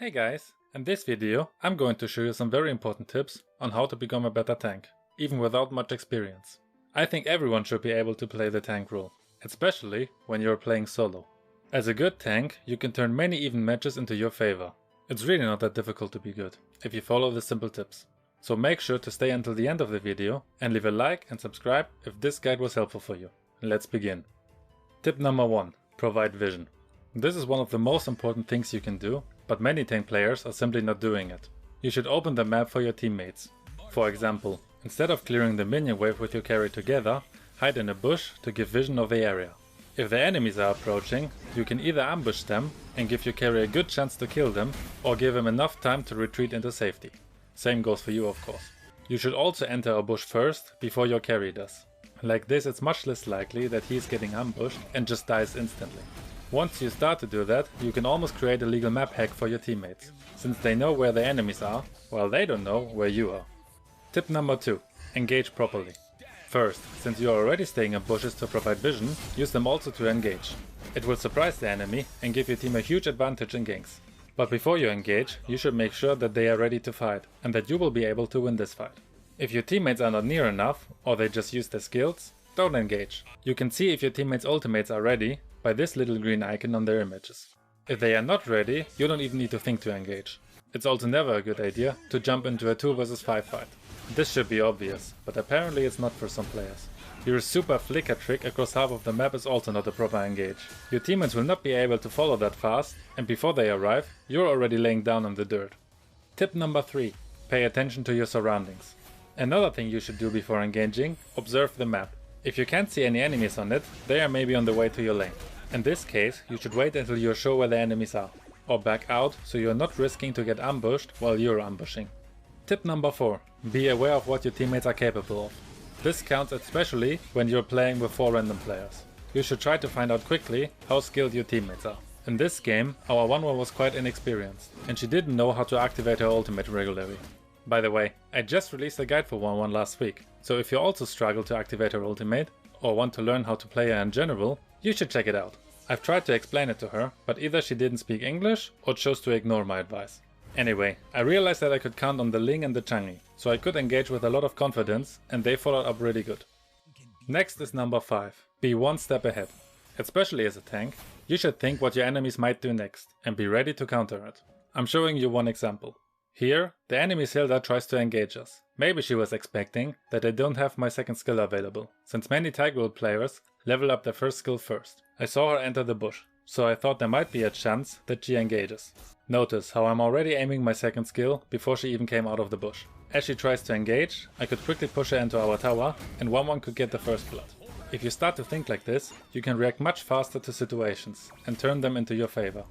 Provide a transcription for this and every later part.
Hey guys, in this video I'm going to show you some very important tips on how to become a better tank, even without much experience. I think everyone should be able to play the tank role, especially when you're playing solo. As a good tank, you can turn many even matches into your favor. It's really not that difficult to be good, if you follow the simple tips. So make sure to stay until the end of the video and leave a like and subscribe if this guide was helpful for you. Let's begin. Tip number 1. Provide vision. This is one of the most important things you can do, but many tank players are simply not doing it. You should open the map for your teammates. For example, instead of clearing the minion wave with your carry together, hide in a bush to give vision of the area. If the enemies are approaching, you can either ambush them and give your carry a good chance to kill them, or give him enough time to retreat into safety. Same goes for you, of course. You should also enter a bush first, before your carry does. Like this, it's much less likely that he is getting ambushed and just dies instantly. Once you start to do that, you can almost create a legal map hack for your teammates, since they know where the enemies are, while they don't know where you are. Tip number 2. Engage properly. First, since you are already staying in bushes to provide vision, use them also to engage. It will surprise the enemy and give your team a huge advantage in ganks. But before you engage, you should make sure that they are ready to fight, and that you will be able to win this fight. If your teammates are not near enough, or they just use their skills, don't engage. You can see if your teammates' ultimates are ready by this little green icon on their images. If they are not ready, you don't even need to think to engage. It's also never a good idea to jump into a 2 vs 5 fight. This should be obvious, but apparently it's not for some players. Your super flicker trick across half of the map is also not a proper engage. Your teammates will not be able to follow that fast, and before they arrive, you're already laying down in the dirt. Tip number 3. Pay attention to your surroundings. Another thing you should do before engaging, observe the map. If you can't see any enemies on it, they are maybe on the way to your lane. In this case, you should wait until you are sure where the enemies are, or back out so you are not risking to get ambushed while you're ambushing. Tip number 4. Be aware of what your teammates are capable of. This counts especially when you're playing with 4 random players. You should try to find out quickly how skilled your teammates are. In this game, our 1-1 was quite inexperienced, and she didn't know how to activate her ultimate regularly. By the way, I just released a guide for 1-1 last week, so if you also struggle to activate her ultimate, or want to learn how to play her in general, you should check it out. I've tried to explain it to her, but either she didn't speak English or chose to ignore my advice. Anyway, I realized that I could count on the Ling and the Changi, so I could engage with a lot of confidence, and they followed up really good. Next is number 5. Be one step ahead. Especially as a tank, you should think what your enemies might do next, and be ready to counter it. I'm showing you one example. Here, the enemy's Hilda tries to engage us. Maybe she was expecting that I don't have my second skill available, since many tigreal players level up their first skill first. I saw her enter the bush, so I thought there might be a chance that she engages. Notice how I'm already aiming my second skill before she even came out of the bush. As she tries to engage, I could quickly push her into our tower, and 1-1 could get the first blood. If you start to think like this, you can react much faster to situations and turn them into your favor.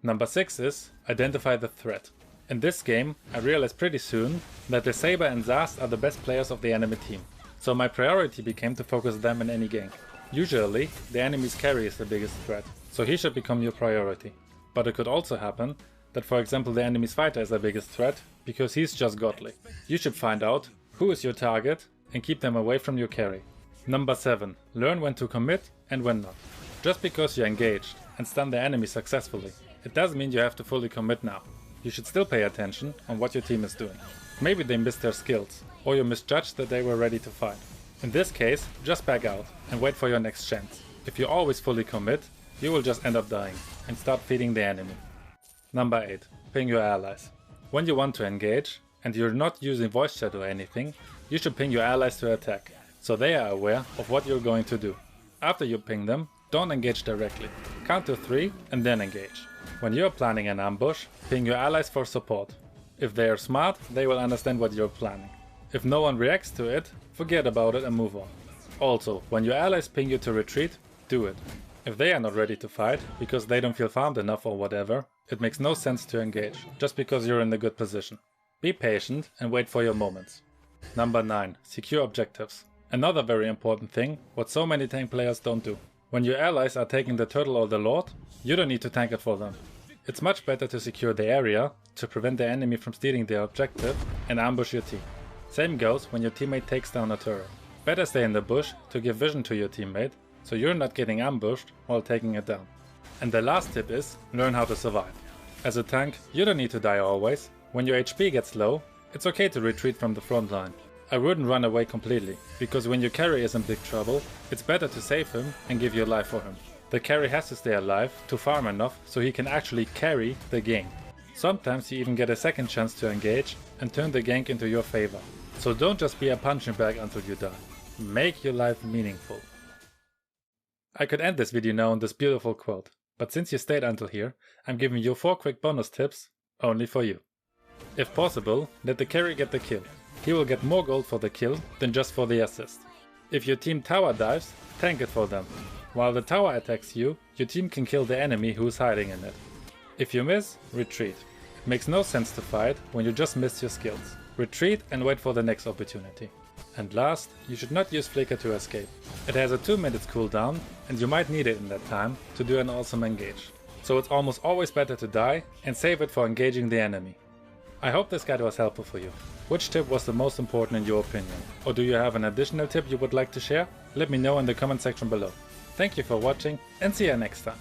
Number 6 is identify the threat. In this game, I realized pretty soon that the Saber and Zast are the best players of the enemy team, so my priority became to focus them in any gank. Usually, the enemy's carry is the biggest threat, so he should become your priority. But it could also happen that, for example, the enemy's fighter is the biggest threat, because he's just godly. You should find out who is your target and keep them away from your carry. Number 7. Learn when to commit and when not. Just because you're engaged and stun the enemy successfully, it doesn't mean you have to fully commit now. You should still pay attention on what your team is doing. Maybe they missed their skills, or you misjudged that they were ready to fight. In this case, just back out and wait for your next chance. If you always fully commit, you will just end up dying and start feeding the enemy. Number 8. Ping your allies. When you want to engage, and you're not using voice chat or anything, you should ping your allies to attack, so they are aware of what you're going to do. After you ping them, don't engage directly. Count to 3 and then engage. When you're planning an ambush, ping your allies for support. If they are smart, they will understand what you're planning. If no one reacts to it, forget about it and move on. Also, when your allies ping you to retreat, do it. If they are not ready to fight, because they don't feel farmed enough or whatever, it makes no sense to engage, just because you're in a good position. Be patient and wait for your moments. Number 9. Secure objectives. Another very important thing, what so many tank players don't do. When your allies are taking the turtle or the lord, you don't need to tank it for them. It's much better to secure the area, to prevent the enemy from stealing their objective, and ambush your team. Same goes when your teammate takes down a turret. Better stay in the bush to give vision to your teammate, so you're not getting ambushed while taking it down. And the last tip is, learn how to survive. As a tank, you don't need to die always. When your HP gets low, it's okay to retreat from the front line. I wouldn't run away completely, because when your carry is in big trouble, it's better to save him and give your life for him. The carry has to stay alive to farm enough so he can actually carry the gank. Sometimes you even get a second chance to engage and turn the gank into your favor. So don't just be a punching bag until you die. Make your life meaningful. I could end this video now on this beautiful quote, but since you stayed until here, I'm giving you 4 quick bonus tips only for you. If possible, let the carry get the kill. He will get more gold for the kill than just for the assist. If your team tower dives, tank it for them. While the tower attacks you, your team can kill the enemy who is hiding in it. If you miss, retreat. It makes no sense to fight when you just missed your skills. Retreat and wait for the next opportunity. And last, you should not use Flicker to escape. It has a 2 minutes cooldown and you might need it in that time to do an awesome engage. So it's almost always better to die and save it for engaging the enemy. I hope this guide was helpful for you. Which tip was the most important in your opinion? Or do you have an additional tip you would like to share? Let me know in the comment section below. Thank you for watching and see you next time.